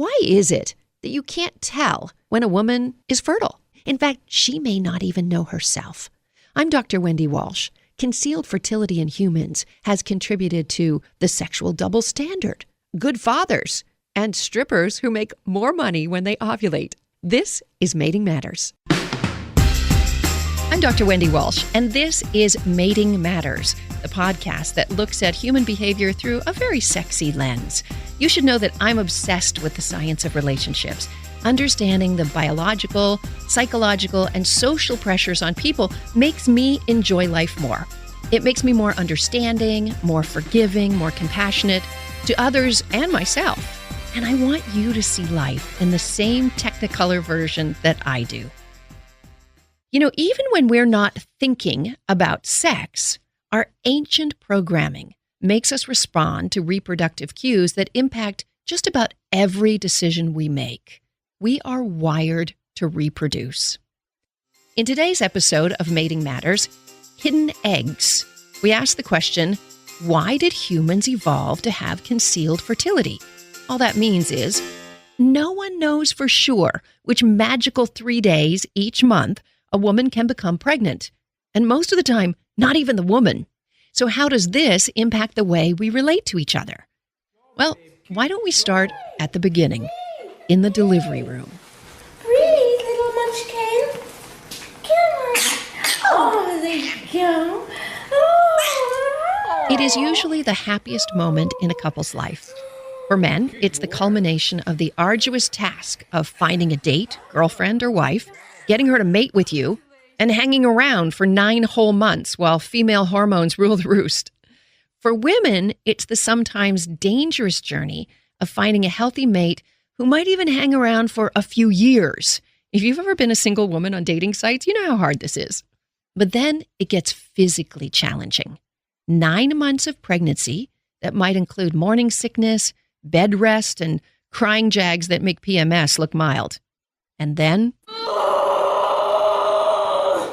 Why is it that you can't tell when a woman is fertile? In fact, she may not even know herself. I'm Dr. Wendy Walsh. Concealed fertility in humans has contributed to the sexual double standard, good fathers, and strippers who make more money when they ovulate. This is Mating Matters. I'm Dr. Wendy Walsh, and this is Mating Matters, the podcast that looks at human behavior through a very sexy lens. You should know that I'm obsessed with the science of relationships. Understanding the biological, psychological, and social pressures on people makes me enjoy life more. It makes me more understanding, more forgiving, more compassionate to others and myself. And I want you to see life in the same Technicolor version that I do. You know, even when we're not thinking about sex, our ancient programming makes us respond to reproductive cues that impact just about every decision we make. We are wired to reproduce. In today's episode of Mating Matters, Hidden Eggs, we ask the question, why did humans evolve to have concealed fertility? All that means is, no one knows for sure which magical 3 days each month a woman can become pregnant. And most of the time, not even the woman. So how does this impact the way we relate to each other? Well, why don't we start at the beginning, in the delivery room. Breathe, little munchkin. Come on. Oh, there you go. Oh. It is usually the happiest moment in a couple's life. For men, it's the culmination of the arduous task of finding a date, girlfriend or wife, getting her to mate with you, and hanging around for 9 whole months while female hormones rule the roost. For women, it's the sometimes dangerous journey of finding a healthy mate who might even hang around for a few years. If you've ever been a single woman on dating sites, you know how hard this is. But then it gets physically challenging. 9 months of pregnancy that might include morning sickness, bed rest, and crying jags that make PMS look mild. And then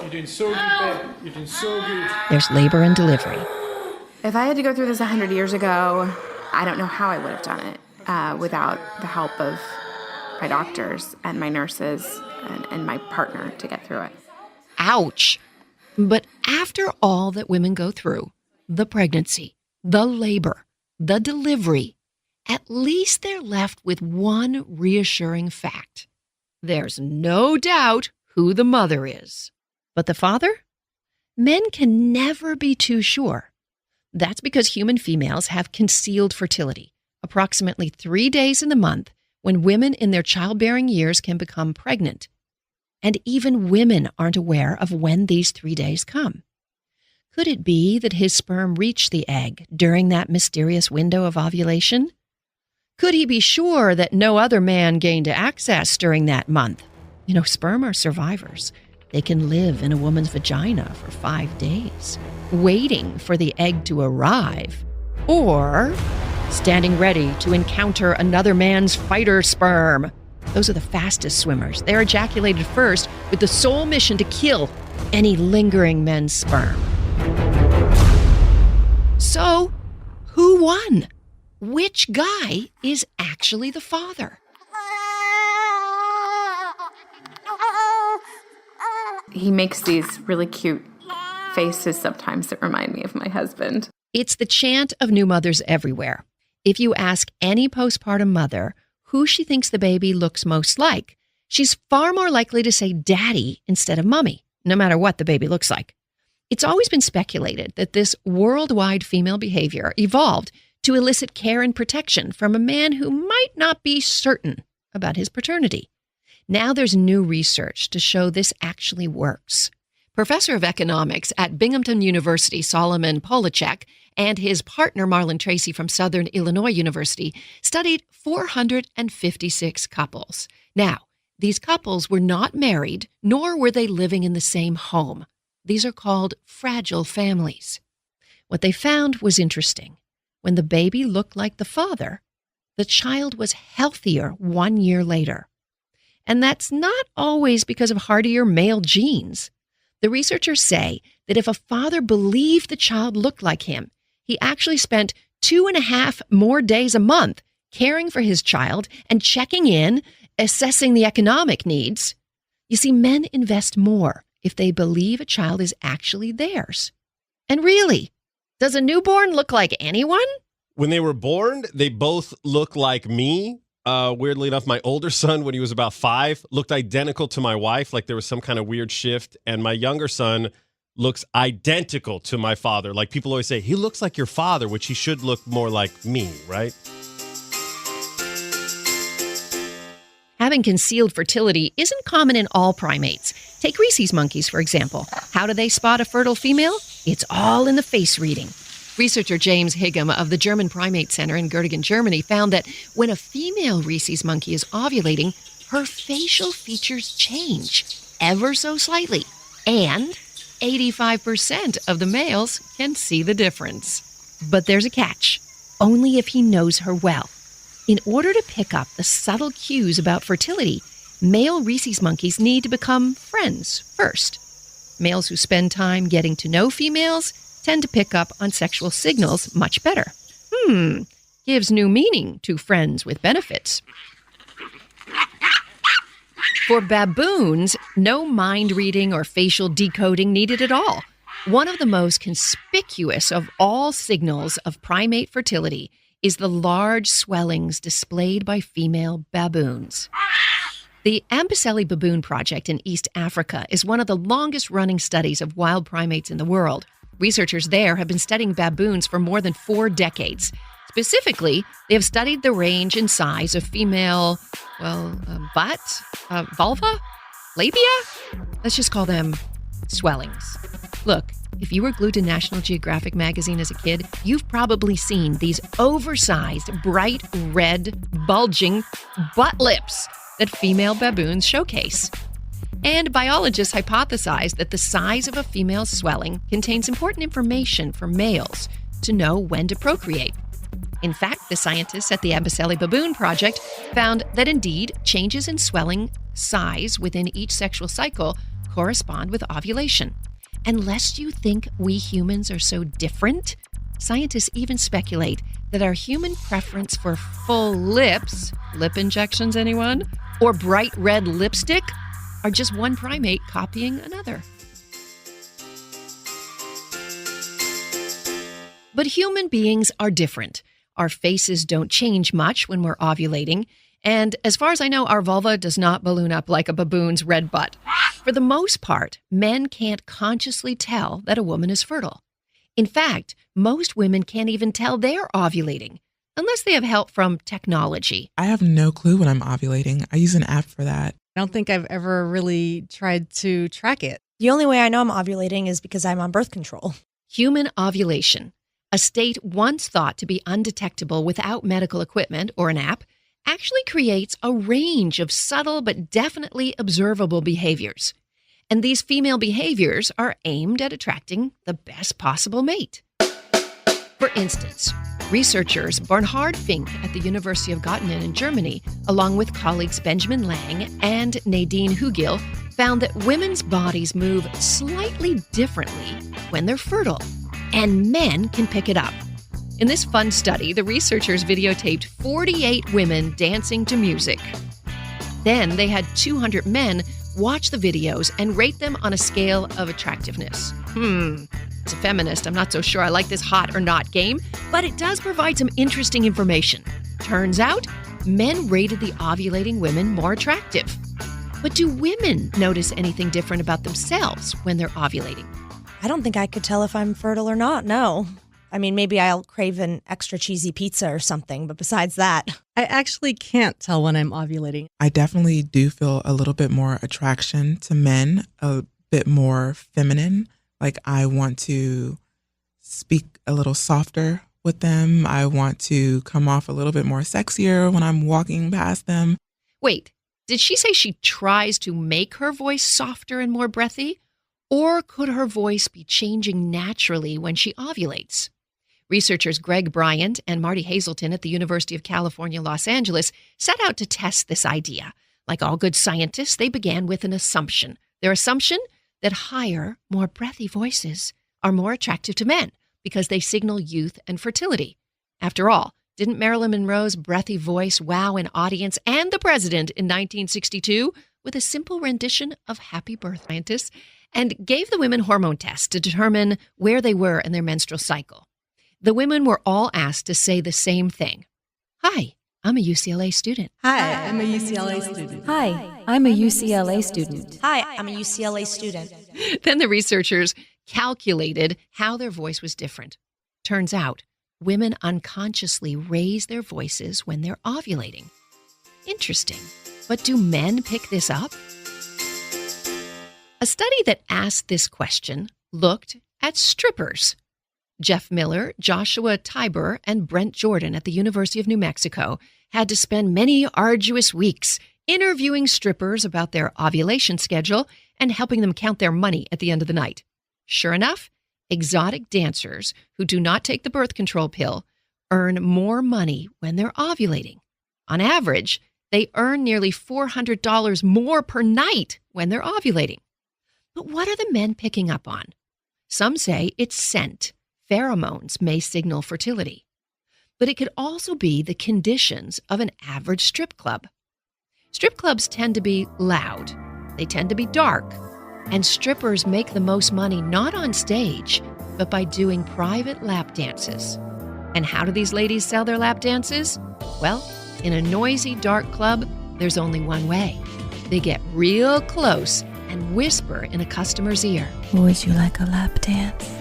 you're doing so good, babe. You're doing so good. There's labor and delivery. If I had to go through this 100 years ago, I don't know how I would have done it without the help of my doctors and my nurses and my partner to get through it. Ouch. But after all that women go through, the pregnancy, the labor, the delivery, at least they're left with one reassuring fact. There's no doubt who the mother is. But the father? Men can never be too sure. That's because human females have concealed fertility, approximately 3 days in the month when women in their childbearing years can become pregnant. And even women aren't aware of when these 3 days come. Could it be that his sperm reached the egg during that mysterious window of ovulation? Could he be sure that no other man gained access during that month? You know, sperm are survivors. They can live in a woman's vagina for 5 days, waiting for the egg to arrive, or standing ready to encounter another man's fighter sperm. Those are the fastest swimmers. They're ejaculated first with the sole mission to kill any lingering men's sperm. So, who won? Which guy is actually the father? He makes these really cute faces sometimes that remind me of my husband. It's the chant of new mothers everywhere. If you ask any postpartum mother who she thinks the baby looks most like, she's far more likely to say daddy instead of mommy, no matter what the baby looks like. It's always been speculated that this worldwide female behavior evolved to elicit care and protection from a man who might not be certain about his paternity. Now there's new research to show this actually works. Professor of economics at Binghamton University, Solomon Polacek, and his partner, Marlon Tracy from Southern Illinois University, studied 456 couples. Now, these couples were not married, nor were they living in the same home. These are called fragile families. What they found was interesting. When the baby looked like the father, the child was healthier 1 year later. And that's not always because of hardier male genes. The researchers say that if a father believed the child looked like him, he actually spent 2.5 more days a month caring for his child, and checking in, assessing the economic needs. You see, men invest more if they believe a child is actually theirs. And really, does a newborn look like anyone? When they were born, they both look like me. Weirdly enough, my older son, when he was about 5, looked identical to my wife, like there was some kind of weird shift. And my younger son looks identical to my father. Like people always say, he looks like your father, which he should look more like me, right? Having concealed fertility isn't common in all primates. Take rhesus monkeys, for example. How do they spot a fertile female? It's all in the face reading. Researcher James Higham of the German Primate Center in Göttingen, Germany, found that when a female rhesus monkey is ovulating, her facial features change ever so slightly. And 85% of the males can see the difference. But there's a catch. Only if he knows her well. In order to pick up the subtle cues about fertility, male rhesus monkeys need to become friends first. Males who spend time getting to know females tend to pick up on sexual signals much better. Gives new meaning to friends with benefits. For baboons, no mind reading or facial decoding needed at all. One of the most conspicuous of all signals of primate fertility is the large swellings displayed by female baboons. The Amboseli Baboon Project in East Africa is one of the longest-running studies of wild primates in the world. Researchers there have been studying baboons for more than 4 decades. Specifically, they have studied the range and size of female, butt, vulva, labia? Let's just call them swellings. Look, if you were glued to National Geographic magazine as a kid, you've probably seen these oversized, bright red, bulging butt lips that female baboons showcase. And biologists hypothesize that the size of a female's swelling contains important information for males to know when to procreate. In fact, the scientists at the Amboseli Baboon Project found that indeed changes in swelling size within each sexual cycle correspond with ovulation. And lest you think we humans are so different, scientists even speculate that our human preference for full lips, lip injections anyone, or bright red lipstick are just one primate copying another. But human beings are different. Our faces don't change much when we're ovulating, and as far as I know, our vulva does not balloon up like a baboon's red butt. For the most part, men can't consciously tell that a woman is fertile. In fact, most women can't even tell they're ovulating, unless they have help from technology. I have no clue when I'm ovulating. I use an app for that. I don't think I've ever really tried to track it. The only way I know I'm ovulating is because I'm on birth control. Human ovulation, a state once thought to be undetectable without medical equipment or an app, actually creates a range of subtle but definitely observable behaviors. And these female behaviors are aimed at attracting the best possible mate. For instance, researchers Bernhard Fink at the University of Göttingen in Germany, along with colleagues Benjamin Lang and Nadine Hugil, found that women's bodies move slightly differently when they're fertile, and men can pick it up. In this fun study, the researchers videotaped 48 women dancing to music. Then they had 200 men watch the videos and rate them on a scale of attractiveness. As a feminist, I'm not so sure I like this hot or not game, but it does provide some interesting information. Turns out, men rated the ovulating women more attractive. But do women notice anything different about themselves when they're ovulating? I don't think I could tell if I'm fertile or not, no. I mean, maybe I'll crave an extra cheesy pizza or something, but besides that. I actually can't tell when I'm ovulating. I definitely do feel a little bit more attraction to men, a bit more feminine. Like I want to speak a little softer with them. I want to come off a little bit more sexier when I'm walking past them. Wait, did she say she tries to make her voice softer and more breathy? Or could her voice be changing naturally when she ovulates? Researchers Greg Bryant and Marty Hazelton at the University of California, Los Angeles set out to test this idea. Like all good scientists, they began with an assumption. Their assumption that higher, more breathy voices are more attractive to men because they signal youth and fertility. After all, Didn't Marilyn Monroe's breathy voice wow an audience and the president in 1962 with a simple rendition of Happy Birthday, Scientists, and gave the women hormone tests to determine where they were in their menstrual cycle? The women were all asked to say the same thing. Hi, I'm a UCLA student. Hi, I'm a UCLA student. Hi, I'm a UCLA student. Hi, I'm a UCLA student. Then the researchers calculated how their voice was different. Turns out, women unconsciously raise their voices when they're ovulating. Interesting. But do men pick this up? A study that asked this question looked at strippers. Jeff Miller, Joshua Tiber, and Brent Jordan at the University of New Mexico had to spend many arduous weeks interviewing strippers about their ovulation schedule and helping them count their money at the end of the night. Sure enough, exotic dancers who do not take the birth control pill earn more money when they're ovulating. On average, they earn nearly $400 more per night when they're ovulating. But what are the men picking up on? Some say it's scent. Pheromones may signal fertility. But it could also be the conditions of an average strip club. Strip clubs tend to be loud. They tend to be dark. And strippers make the most money not on stage, but by doing private lap dances. And how do these ladies sell their lap dances? Well, in a noisy, dark club, there's only one way. They get real close and whisper in a customer's ear. Would you like a lap dance?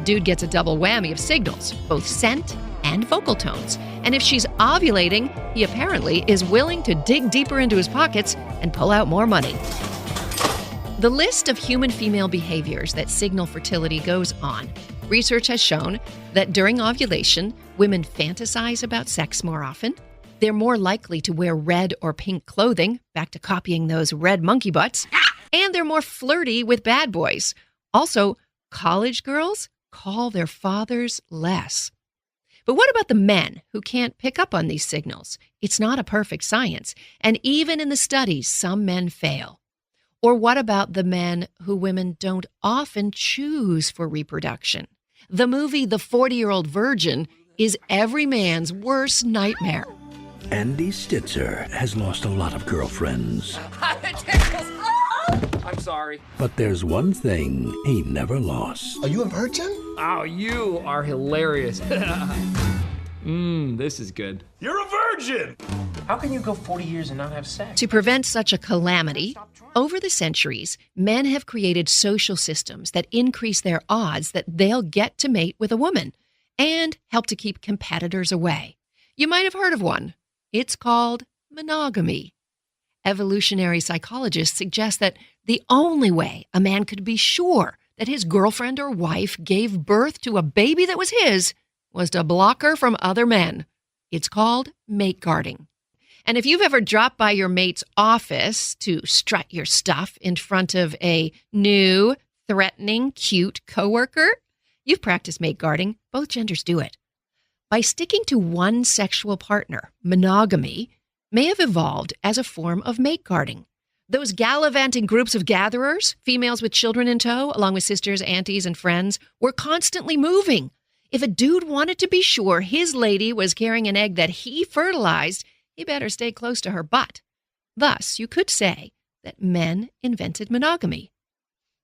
Dude gets a double whammy of signals, both scent and vocal tones. And if she's ovulating, he apparently is willing to dig deeper into his pockets and pull out more money. The list of human female behaviors that signal fertility goes on. Research has shown that during ovulation, women fantasize about sex more often. They're more likely to wear red or pink clothing, back to copying those red monkey butts. And they're more flirty with bad boys. Also, college girls call their fathers less. But what about the men who can't pick up on these signals? It's not a perfect science. And even in the studies, some men fail. Or what about the men who women don't often choose for reproduction? The movie The 40-Year-Old Virgin is every man's worst nightmare. Andy Stitzer has lost a lot of girlfriends. I'm sorry. But there's one thing he never lost. Are you a virgin? Oh, you are hilarious. This is good. You're a virgin! How can you go 40 years and not have sex? To prevent such a calamity, over the centuries, men have created social systems that increase their odds that they'll get to mate with a woman and help to keep competitors away. You might have heard of one. It's called monogamy. Evolutionary psychologists suggest that the only way a man could be sure that his girlfriend or wife gave birth to a baby that was his was to block her from other men. It's called mate guarding. And if you've ever dropped by your mate's office to strut your stuff in front of a new, threatening, cute coworker, you've practiced mate guarding. Both genders do it. By sticking to one sexual partner, monogamy may have evolved as a form of mate guarding. Those gallivanting groups of gatherers, females with children in tow, along with sisters, aunties, and friends, were constantly moving. If a dude wanted to be sure his lady was carrying an egg that he fertilized, he better stay close to her butt. Thus, you could say that men invented monogamy.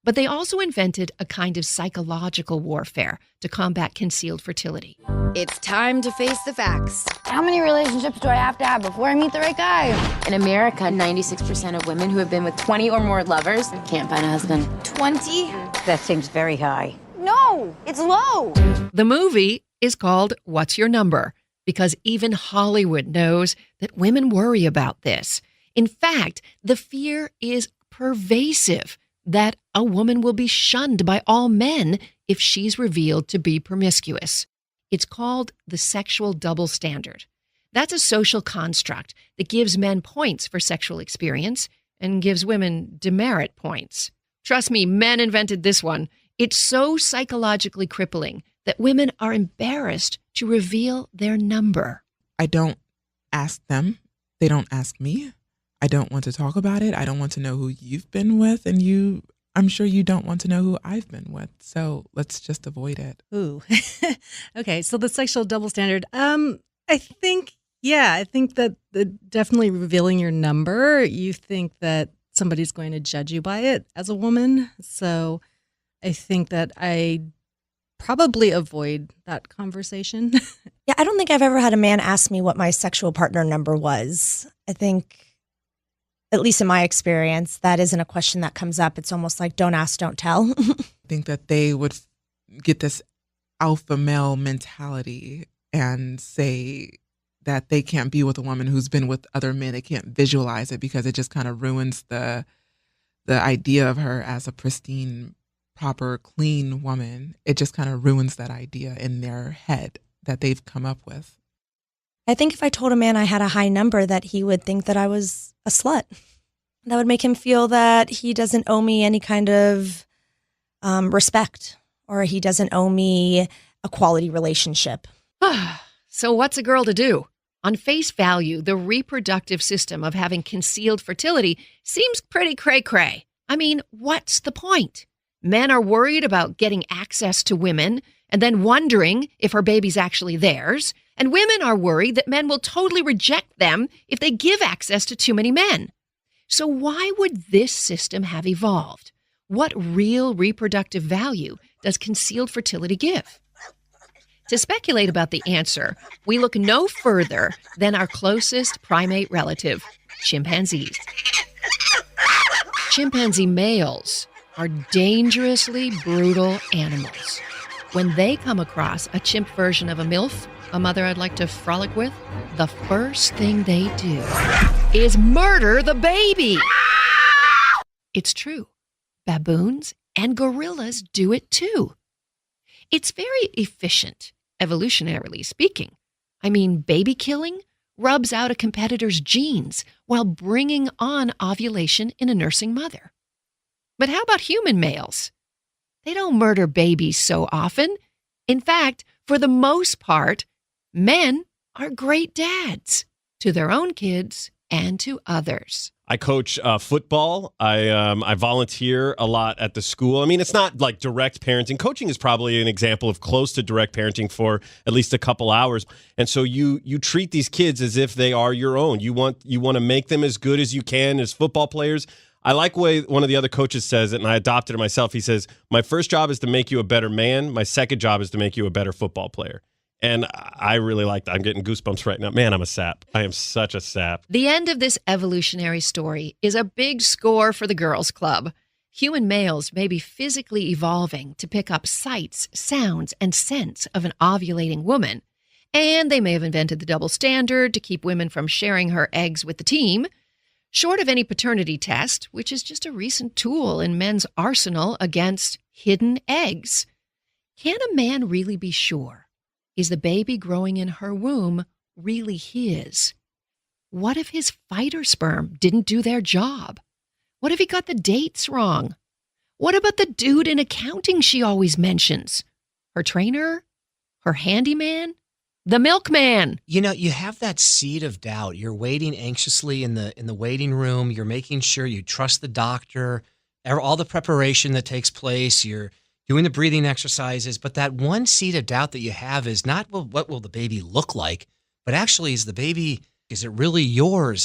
But they also invented a kind of psychological warfare to combat concealed fertility. It's time to face the facts. How many relationships do I have to have before I meet the right guy? In America, 96% of women who have been with 20 or more lovers can't find a husband. 20? That seems very high. No, it's low. The movie is called What's Your Number? Because even Hollywood knows that women worry about this. In fact, the fear is pervasive that a woman will be shunned by all men if she's revealed to be promiscuous. It's called the sexual double standard. That's a social construct that gives men points for sexual experience and gives women demerit points. Trust me, men invented this one. It's so psychologically crippling that women are embarrassed to reveal their number. I don't ask them. They don't ask me. I don't want to talk about it. I don't want to know who you've been with. And I'm sure you don't want to know who I've been with. So let's just avoid it. Ooh. Okay, so the sexual double standard. I I think that definitely revealing your number, you think that somebody's going to judge you by it as a woman. So I think that I probably avoid that conversation. Yeah, I don't think I've ever had a man ask me what my sexual partner number was. I think, at least in my experience, that isn't a question that comes up. It's almost like don't ask, don't tell. I think that they would get this alpha male mentality and say that they can't be with a woman who's been with other men. They can't visualize it because it just kind of ruins the idea of her as a pristine, proper, clean woman. It just kind of ruins that idea in their head that they've come up with. I think if I told a man I had a high number, that he would think that I was a slut. That would make him feel that he doesn't owe me any kind of respect, or he doesn't owe me a quality relationship. So what's a girl to do? On face value, the reproductive system of having concealed fertility seems pretty cray-cray. I mean, what's the point? Men are worried about getting access to women and then wondering if her baby's actually theirs. And women are worried that men will totally reject them if they give access to too many men. So why would this system have evolved? What real reproductive value does concealed fertility give? To speculate about the answer, we look no further than our closest primate relative, chimpanzees. Chimpanzee males are dangerously brutal animals. When they come across a chimp version of a MILF, a mother I'd like to frolic with, the first thing they do is murder the baby. It's true. Baboons and gorillas do it too. It's very efficient, evolutionarily speaking. I mean, baby killing rubs out a competitor's genes while bringing on ovulation in a nursing mother. But how about human males? They don't murder babies so often. In fact, for the most part, men are great dads to their own kids and to others. I coach football. I volunteer a lot at the school. I mean, it's not like direct parenting. Coaching is probably an example of close to direct parenting for at least a couple hours. And so you treat these kids as if they are your own. You want to make them as good as you can as football players. I like the way one of the other coaches says it, and I adopted it myself. He says, my first job is to make you a better man. My second job is to make you a better football player. And I really like that. I'm getting goosebumps right now. Man, I'm a sap. I am such a sap. The end of this evolutionary story is a big score for the girls' club. Human males may be physically evolving to pick up sights, sounds, and scents of an ovulating woman. And they may have invented the double standard to keep women from sharing her eggs with the team. Short of any paternity test, which is just a recent tool in men's arsenal against hidden eggs, can a man really be sure? Is the baby growing in her womb really his? What if his fighter sperm didn't do their job? What if he got the dates wrong? What about the dude in accounting she always mentions? Her trainer? Her handyman? The milkman. You know, you have that seed of doubt. You're waiting anxiously in the waiting room. You're making sure you trust the doctor, all the preparation that takes place. You're doing the breathing exercises. But that one seed of doubt that you have is not, well, what will the baby look like? But actually, is it really yours?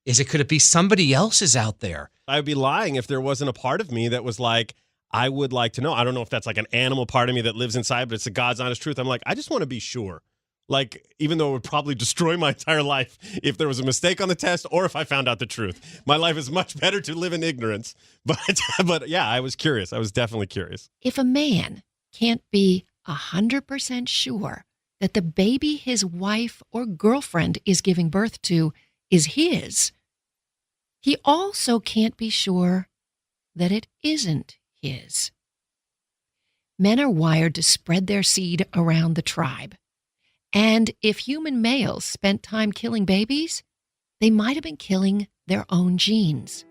Could it be somebody else's out there? I would be lying if there wasn't a part of me that was like, I would like to know. I don't know if that's like an animal part of me that lives inside, but it's the God's honest truth. I'm like, I just want to be sure. Like, even though it would probably destroy my entire life if there was a mistake on the test or if I found out the truth. My life is much better to live in ignorance. But yeah, I was curious. I was definitely curious. If a man can't be 100% sure that the baby his wife or girlfriend is giving birth to is his, he also can't be sure that it isn't his. Men are wired to spread their seed around the tribe. And if human males spent time killing babies, they might have been killing their own genes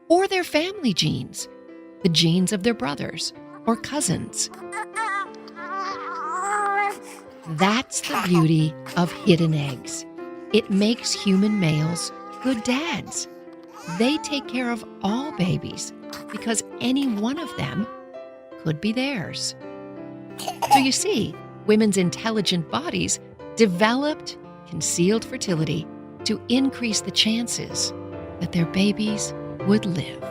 or their family genes, the genes of their brothers or cousins. That's the beauty of hidden eggs. It makes human males good dads. They take care of all babies because any one of them could be theirs. So you see, women's intelligent bodies developed concealed fertility to increase the chances that their babies would live.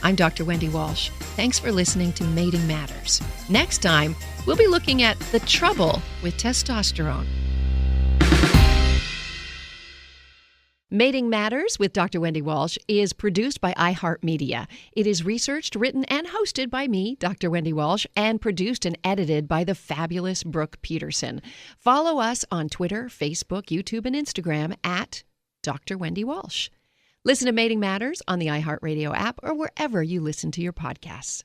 I'm Dr. Wendy Walsh. Thanks for listening to Mating Matters. Next time, we'll be looking at the trouble with testosterone. Mating Matters with Dr. Wendy Walsh is produced by iHeartMedia. It is researched, written, and hosted by me, Dr. Wendy Walsh, and produced and edited by the fabulous Brooke Peterson. Follow us on Twitter, Facebook, YouTube, and Instagram at Dr. Wendy Walsh. Listen to Mating Matters on the iHeartRadio app or wherever you listen to your podcasts.